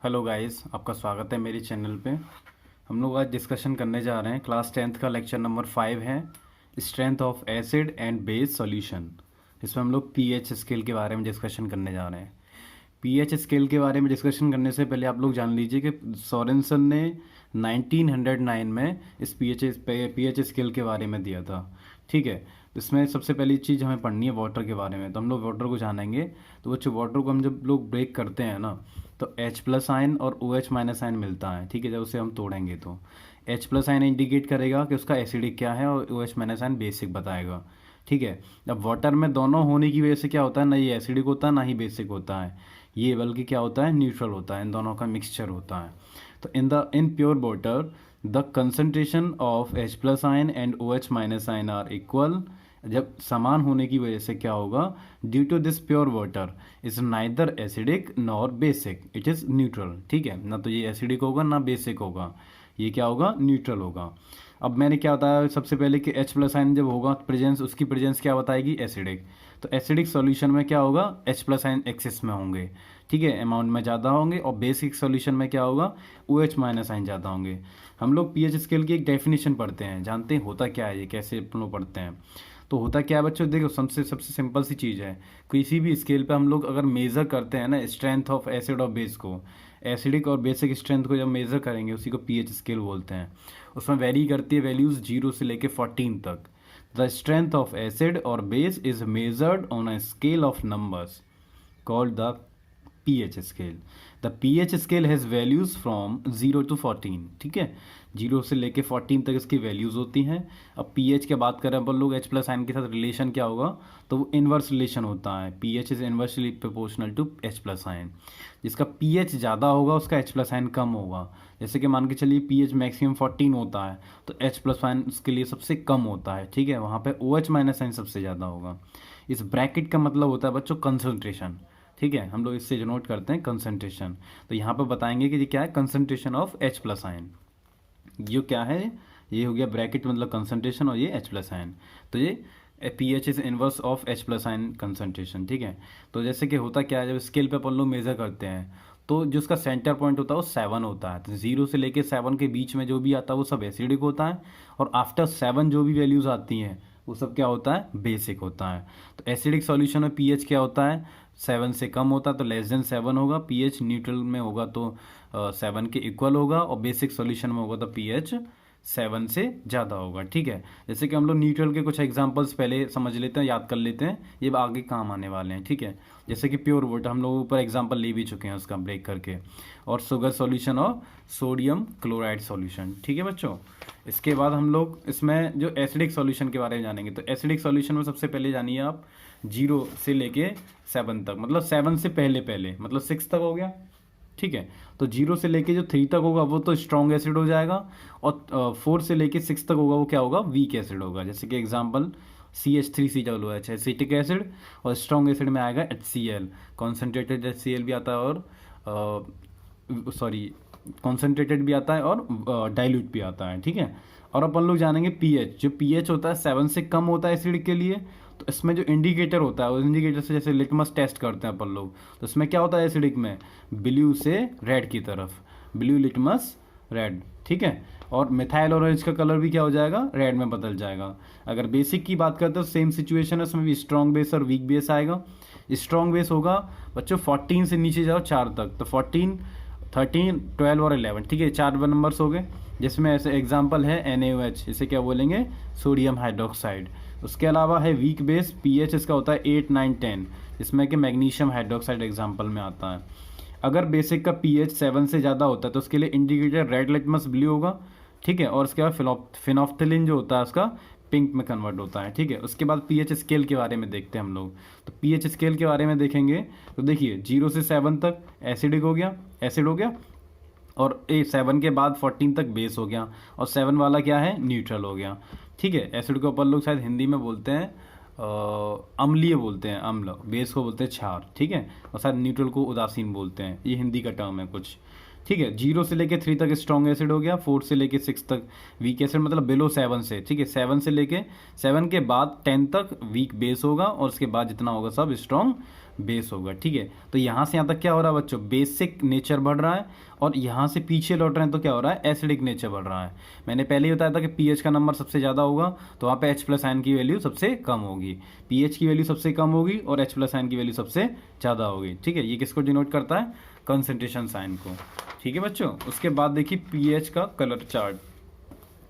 Hello guys, आपका स्वागत है मेरे चैनल पे। हम लोग आज डिस्कशन करने जा रहे हैं क्लास 10th का लेक्चर नंबर 5 है strength of acid and base solution. इसमें हम लोग पीएच स्केल के बारे में डिस्कशन करने जा रहे हैं। पीएच स्केल के बारे में डिस्कशन करने से पहले आप लोग जान लीजिए कि सोरेनसन ने 1909 में इस पीएच स्केल के बारे में दिया था। ठीक है, इसमें सबसे पहली चीज़ हमें पढ़नी है वाटर के बारे में, तो हम लोग वाटर को जानेंगे। तो बच्चों, वाटर को हम जब लोग ब्रेक करते हैं ना, तो H+ आयन और OH- आयन मिलता है। ठीक है, जब उसे हम तोड़ेंगे तो H+ आयन इंडिकेट करेगा कि उसका एसिडिक क्या है और OH- आयन बेसिक बताएगा। ठीक है, अब वाटर में दोनों होने की वजह से क्या होता है, ना ये एसिडिक होता है ना ही बेसिक होता है, ये बल्कि क्या होता है, न्यूट्रल होता है, इन दोनों का मिक्सचर होता है। तो in pure water the concentration of H+ ion and OH- ion are equal. जब समान होने की वजह से क्या होगा, due to this pure water is neither acidic nor basic, it is neutral. ठीक है, ना तो ये एसिडिक होगा ना बेसिक होगा, ये क्या होगा, न्यूट्रल होगा। अब मैंने क्या बताया सबसे पहले कि H+ आयन जब होगा प्रेजेंस, उसकी प्रेजेंस क्या बताएगी, एसिडिक। तो एसिडिक सॉल्यूशन में क्या होगा, H+ आयन एक्सेस में होंगे। ठीक है, अमाउंट में ज़्यादा होंगे। और बेसिक सॉल्यूशन में क्या होगा, OH- आयन ज़्यादा होंगे। हम लोग पीएच स्केल की एक डेफिनेशन पढ़ते हैं, जानते हैं होता क्या है ये, कैसे अपन लोग पढ़ते हैं। तो होता क्या है बच्चों, देखो सबसे सबसे सिंपल सी चीज़ है, किसी भी स्केल पे हम लोग अगर मेज़र करते हैं ना स्ट्रेंथ ऑफ एसिड और बेस को, एसिडिक और बेसिक स्ट्रेंथ को जब मेज़र करेंगे उसी को पीएच स्केल बोलते हैं। उसमें वेरी करती है वैल्यूज़ 0 से लेके 14 तक। द स्ट्रेंथ ऑफ एसिड और base is measured on a scale of numbers called the pH scale. The pH scale has values from 0 to 14। ठीक है, 0 से लेके 14 तक इसकी वैल्यूज़ होती हैं। अब pH की बात करें अपन लोग, H+ आयन के साथ रिलेशन क्या होगा, तो वो इन्वर्स रिलेशन होता है। pH is inversely proportional to H+ ion. जिसका pH ज़्यादा होगा उसका H+ आयन कम होगा। जैसे कि मान के चलिए pH मैक्सिमम 14 होता है, तो H+ आयन उसके लिए सबसे कम होता है। ठीक है, वहाँ पे OH- आयन सबसे ज़्यादा होगा। इस ब्रैकेट का मतलब होता है बच्चों कंसंट्रेशन। ठीक है, हम लोग इससे डिनोट करते हैं कंसंट्रेशन। तो यहाँ पर बताएंगे कि ये क्या है, कंसंट्रेशन ऑफ H+ आयन। ये क्या है, ये हो गया ब्रैकेट मतलब कंसंट्रेशन, और ये H+ आयन। तो ये pH is inverse of H+ ion concentration. ठीक है, तो जैसे कि होता क्या है, जब स्केल पे अपन लोग मेजर करते हैं तो जो उसका सेंटर पॉइंट होता है वो 7 होता है। तो 0 से लेके 7 के बीच में जो भी आता है वो सब एसिडिक होता है, और आफ्टर 7 जो भी वैल्यूज़ आती हैं वो सब क्या होता है, बेसिक होता है। तो एसिडिक सॉल्यूशन में pH क्या होता है, 7 से कम होता है तो लेस देन 7 होगा। pH न्यूट्रल में होगा तो 7 के इक्वल होगा, और बेसिक सॉल्यूशन में होगा तो pH 7 से ज़्यादा होगा। ठीक है, जैसे कि हम लोग न्यूट्रल के कुछ एग्जांपल्स पहले समझ लेते हैं, याद कर लेते हैं, ये आगे काम आने वाले हैं। ठीक है, जैसे कि प्योर वाटर हम लोग ऊपर एग्जांपल ले भी चुके हैं उसका ब्रेक करके, और शुगर सॉल्यूशन और सोडियम क्लोराइड सॉल्यूशन। ठीक है बच्चों, इसके बाद हम लोग इसमें जो एसिडिक सॉल्यूशन के बारे में जानेंगे। तो एसिडिक सॉल्यूशन में सबसे पहले जानिए आप 0 से लेके 7 तक, मतलब 7 से पहले पहले मतलब 6 तक हो गया। ठीक है, तो 0 से लेके जो 3 तक होगा वो तो स्ट्रॉन्ग एसिड हो जाएगा, और 4 से लेके 6 तक होगा वो क्या होगा, वीक एसिड होगा। जैसे कि एग्जांपल CH3COOH एसिटिक एसिड, और स्ट्रॉन्ग एसिड में आएगा HCl, कॉन्सेंट्रेटेड HCl भी आता है, और सॉरी कॉन्सेंट्रेटेड भी आता है और डाइल्यूट भी आता है। ठीक है, और अपन लोग जानेंगे पीएच। जो पीएच होता है 7 से कम होता है एसिड के लिए, तो इसमें जो इंडिकेटर होता है उस इंडिकेटर से जैसे लिटमस टेस्ट करते हैं अपन लोग, तो इसमें क्या होता है एसिडिक में, ब्लू से रेड की तरफ, ब्लू लिटमस रेड। ठीक है, और मिथाइल ऑरेंज का कलर भी क्या हो जाएगा, रेड में बदल जाएगा। अगर बेसिक की बात करते हैं तो सेम सिचुएशन है, उसमें भी स्ट्रॉन्ग बेस और वीक बेस आएगा। स्ट्रॉन्ग बेस होगा बच्चों 14 से नीचे जाओ 4 तक, तो 14, 13, 12 और 11। ठीक है, 4 नंबर्स हो गए, जिसमें ऐसे एग्जांपल है NaOH, इसे क्या बोलेंगे, सोडियम हाइड्रोक्साइड। उसके अलावा है वीक बेस, पीएच इसका होता है 8, 9, 10, जिसमें कि मैग्नीशियम हाइड्रोक्साइड एग्जांपल में आता है। अगर बेसिक का पीएच 7 से ज़्यादा होता है तो उसके लिए इंडिकेटर रेड लिटमस ब्लू होगा। ठीक है, और उसके बाद फिनोफ्थिलिन जो होता है उसका पिंक में कन्वर्ट होता है। ठीक है, उसके बाद पीएच स्केल के बारे में देखते हैं हम लोग। तो पीएच स्केल के बारे में देखेंगे तो देखिए 0 से 7 तक एसिडिक हो गया, एसिड हो गया, और 7 के बाद 14 तक बेस हो गया, और 7 वाला क्या है, न्यूट्रल हो गया। ठीक है, एसिड को अपन लोग शायद हिंदी में बोलते हैं अम्लीय बोलते हैं, अम्ल, बेस को बोलते हैं क्षार। ठीक है, और शायद न्यूट्रल को उदासीन बोलते हैं, ये हिंदी का टर्म है कुछ। ठीक है, 0 से लेके 3 तक स्ट्रॉन्ग एसिड हो गया, 4 से लेके 6 तक वीक एसिड, मतलब बिलो 7 से। ठीक है, 7 से लेके 7 के बाद 10 तक वीक बेस होगा, और उसके बाद जितना होगा सब स्ट्रॉन्ग बेस होगा। ठीक है, तो यहाँ से यहाँ तक क्या हो रहा है बच्चों, बेसिक नेचर बढ़ रहा है, और यहाँ से पीछे लौट रहे हैं तो क्या हो रहा है, एसिडिक नेचर बढ़ रहा है। मैंने पहले ही बताया था कि पीएच का नंबर सबसे ज़्यादा होगा तो वहाँ पे एच प्लस आयन की वैल्यू सबसे कम होगी, पीएच की वैल्यू सबसे कम होगी और एच प्लस आयन की वैल्यू सबसे ज़्यादा होगी। ठीक है, ये किसको डिनोट करता है, कंसंट्रेशन साइन को। ठीक है बच्चों, उसके बाद देखिए पीएच का कलर चार्ट।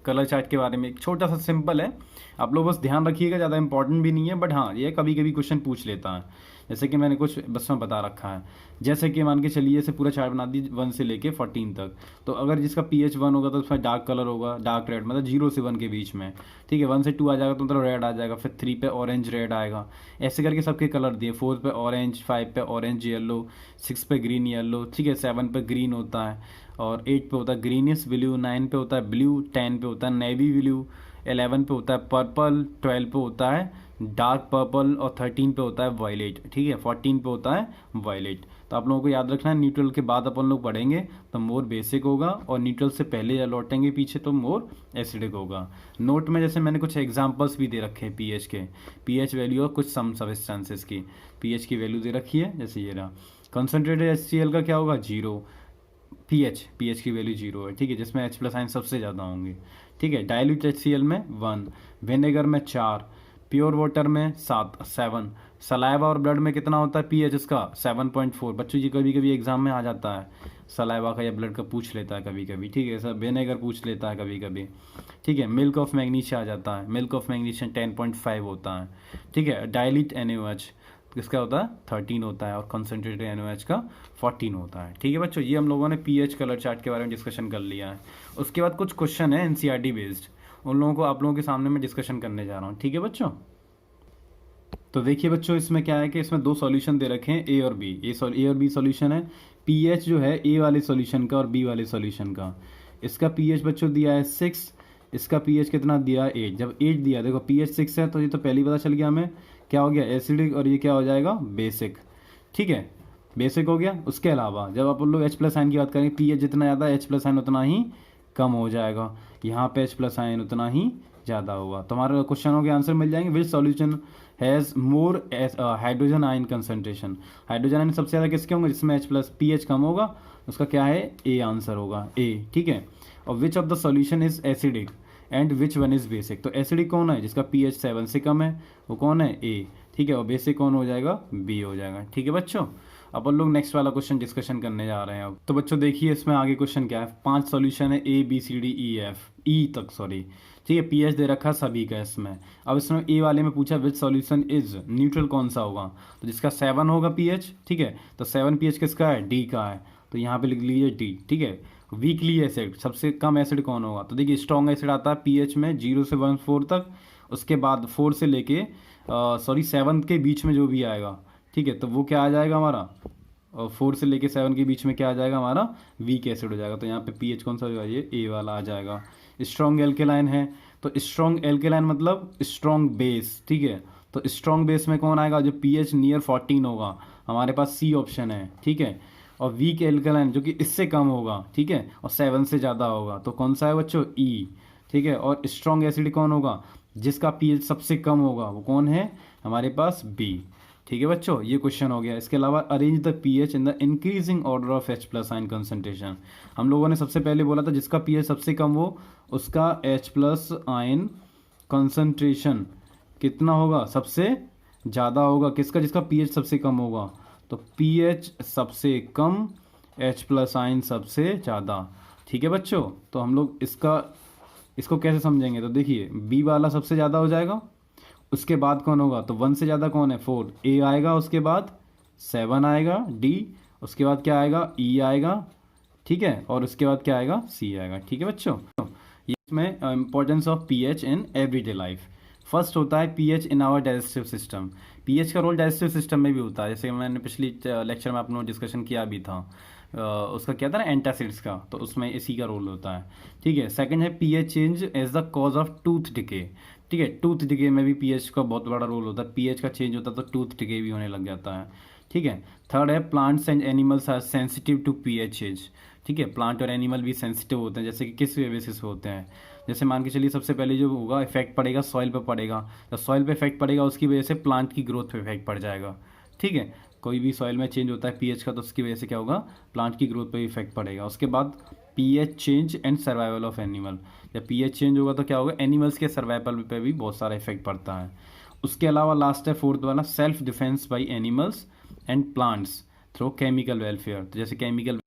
कलर चार्ट के बारे में एक छोटा सा सिंपल है, आप लोग बस ध्यान रखिएगा, ज़्यादा इंपॉर्टेंट भी नहीं है, बट हाँ ये कभी कभी क्वेश्चन पूछ लेता है, जैसे कि मैंने कुछ बस में बता रखा है। जैसे कि मान के चलिए इसे पूरा चार्ट बना दी 1 से लेके 14 तक, तो अगर जिसका पीएच 1 होगा तो उसमें डार्क कलर होगा, डार्क रेड, मतलब 0 से 1 के बीच में। ठीक है, 1 से 2 आ जाएगा तो मतलब रेड आ जाएगा, फिर 3 पे ऑरेंज रेड आएगा, ऐसे करके सबके कलर दिए। 4 पे ऑरेंज, 5 पे ऑरेंज येलो, 6 पे ग्रीन येलो, ठीक है, 7 पे ग्रीन होता है, और 8 पे होता है ग्रीनिश ब्लू, 9 पे होता है ब्लू, 10 पे होता है नेवी ब्लू, 11 पे होता है पर्पल, 12 पे होता है डार्क पर्पल, और 13 पे होता है वायलेट। ठीक है, 14 पे होता है वायलेट। तो आप लोगों को याद रखना है, न्यूट्रल के बाद अपन लोग पढ़ेंगे तो मोर बेसिक होगा, और न्यूट्रल से पहले लौटेंगे पीछे तो मोर एसिडिक होगा। नोट में जैसे मैंने कुछ एग्जांपल्स भी दे रखे हैं पीएच के, पीएच वैल्यू और कुछ सम सब्सटेंसेस की पीएच की वैल्यू दे रखी है, जैसे ये रहा। कंसनट्रेटेड HCl का क्या होगा, 0, पीएच की वैल्यू 0 है। ठीक है, जिसमें H प्लस आयन सबसे ज़्यादा होंगे। ठीक है, डाइल्यूट HCl में 1, विनेगर में 4, प्योर वाटर में 7, सलाइवा और ब्लड में कितना होता है पीएच इसका, 7.4। बच्चों जी कभी कभी एग्जाम में आ जाता है, सलाइवा का या ब्लड का पूछ लेता है कभी कभी। ठीक है, सब विनेगर पूछ लेता है कभी कभी। ठीक है, मिल्क ऑफ मैग्नीशिया आ जाता है, मिल्क ऑफ मैग्नीशिया 10.5 होता है। ठीक है, डाइल्यूट NaOH किसका होता है, 13 होता है, और कंसनट्रेटेड NaOH का 14 होता है। ठीक है बच्चों, ये हम लोगों ने पीएच कलर चार्ट के बारे में डिस्कशन कर लिया है। उसके बाद कुछ क्वेश्चन है एनसीईआरटी बेस्ड, उन लोगों को आप लोगों के सामने मैं डिस्कशन करने जा रहा हूँ। ठीक है बच्चों, तो देखिए बच्चों इसमें क्या है कि इसमें 2 सॉल्यूशन दे रखे हैं, ए और बी। ए और बी सॉल्यूशन है। पीएच जो है ए वाले सॉल्यूशन का और बी वाले सॉल्यूशन का, इसका पीएच बच्चों दिया है 6, इसका पीएच कितना दिया है 8। जब 8 दिया, देखो पीएच 6 है तो ये तो पहले ही पता चल गया हमें क्या हो गया, एसिडिक, और ये क्या हो जाएगा, बेसिक। ठीक है, बेसिक हो गया। उसके अलावा जब आप लोग H प्लस आयन की बात करेंगे, पीएच जितना ज़्यादा H प्लस आयन उतना ही कम हो जाएगा, यहाँ पे H प्लस आयन उतना ही ज़्यादा होगा। तो हमारे क्वेश्चनों के आंसर मिल जाएंगे। Which solution has more hydrogen ion concentration, hydrogen ion सबसे ज़्यादा किसके होंगे, जिसमें H प्लस पीएच कम होगा, उसका क्या है, ए आंसर होगा, ए। ठीक है, और which of the solution is acidic and which one is basic, तो एसिडिक कौन है, जिसका पीएच 7 से कम है, वो कौन है, ए। ठीक है, और बेसिक कौन हो जाएगा, बी हो जाएगा। ठीक है बच्चों, अपन लोग नेक्स्ट वाला क्वेश्चन डिस्कशन करने जा रहे हैं अब। तो बच्चों देखिए इसमें आगे क्वेश्चन क्या है, 5 सॉल्यूशन है, A B C D E F, ई तक सॉरी। ठीक है, पीएच दे रखा सभी का इसमें। अब इसमें ए वाले में पूछा विच सॉल्यूशन इज, न्यूट्रल कौन सा होगा, तो जिसका 7 होगा पीएच। ठीक है, तो 7 पीएच किसका है, डी का है, तो यहाँ पे लिख लीजिए डी। ठीक है, वीकली एसिड, सबसे कम एसिड कौन होगा, तो देखिए स्ट्रॉन्ग एसिड आता है पीएच में 0 से 4 तक, उसके बाद 4 से लेके 7 के बीच में जो भी आएगा। ठीक है, तो वो क्या आ जाएगा हमारा, और 4 से लेके 7 के बीच में क्या आ जाएगा हमारा, वीक एसिड हो जाएगा। तो यहाँ पे पीएच कौन सा हो जाएगा, ये ए वाला आ जाएगा। स्ट्रॉन्ग एल्केलाइन है, तो स्ट्रॉन्ग एल्केलाइन मतलब स्ट्रॉन्ग बेस। ठीक है, तो स्ट्रॉन्ग बेस में कौन आएगा, जो पीएच नियर 14 होगा, हमारे पास सी ऑप्शन है। ठीक है, और वीक एल्केलाइन जो कि इससे कम होगा, ठीक है, और 7 से ज़्यादा होगा, तो कौन सा है बच्चों, ई। ठीक है, और स्ट्रॉन्ग एसिड कौन होगा, जिसका पीएच सबसे कम होगा, वो कौन है हमारे पास, बी। ठीक है बच्चों, ये क्वेश्चन हो गया। इसके अलावा arrange the pH in the increasing order of H plus ion concentration. हम लोगों ने सबसे पहले बोला था जिसका पीएच सबसे कम हो उसका H प्लस आयन कंसंट्रेशन कितना होगा, सबसे ज़्यादा होगा, किसका, जिसका पीएच सबसे कम होगा, तो पीएच सबसे कम, H प्लस आयन सबसे ज़्यादा। ठीक है बच्चों, तो हम लोग इसको कैसे समझेंगे, तो देखिए बी वाला सबसे ज़्यादा हो जाएगा, उसके बाद कौन होगा, तो 1 से ज़्यादा कौन है, 4, ए आएगा, उसके बाद 7 आएगा, डी, उसके बाद क्या आएगा, ई आएगा। ठीक है, और उसके बाद क्या आएगा, सी आएगा। ठीक है बच्चों, ये इसमें importance of pH in everyday life. First होता है pH in our digestive system. PH का रोल डाइजेस्टिव सिस्टम में भी होता है, जैसे मैंने पिछली लेक्चर में आप लोगों ने डिस्कशन किया भी था, उसका क्या था ना, एंटासिड्स का, तो उसमें इसी का रोल होता है। ठीक है, सेकंड है pH change as the cause of tooth decay. ठीक है, टूथ डिके में भी पीएच का बहुत बड़ा रोल होता है, पीएच का चेंज होता है तो टूथ डिके भी होने लग जाता है। ठीक है, थर्ड है plants and animals are sensitive to pH change. ठीक है, प्लांट और एनिमल भी सेंसिटिव होते हैं, जैसे कि किस बेसिस पे होते हैं, जैसे मान के चलिए सबसे पहले जो होगा इफेक्ट पड़ेगा सॉइल पे पड़ेगा, तो सॉइल पे इफेक्ट पड़ेगा उसकी वजह से प्लांट की ग्रोथ पे इफेक्ट पड़ जाएगा। ठीक है, कोई भी सॉइल में चेंज होता है पीएच का, तो उसकी वजह से क्या होगा, प्लांट की ग्रोथ पे भी इफेक्ट पड़ेगा। उसके बाद pH change and survival of animal, जब पीएच चेंज होगा तो क्या होगा, एनिमल्स के सर्वाइवल पे भी बहुत सारा इफेक्ट पड़ता है। उसके अलावा लास्ट है फोर्थ वाला, self defence by animals and plants through chemical welfare. तो जैसे केमिकल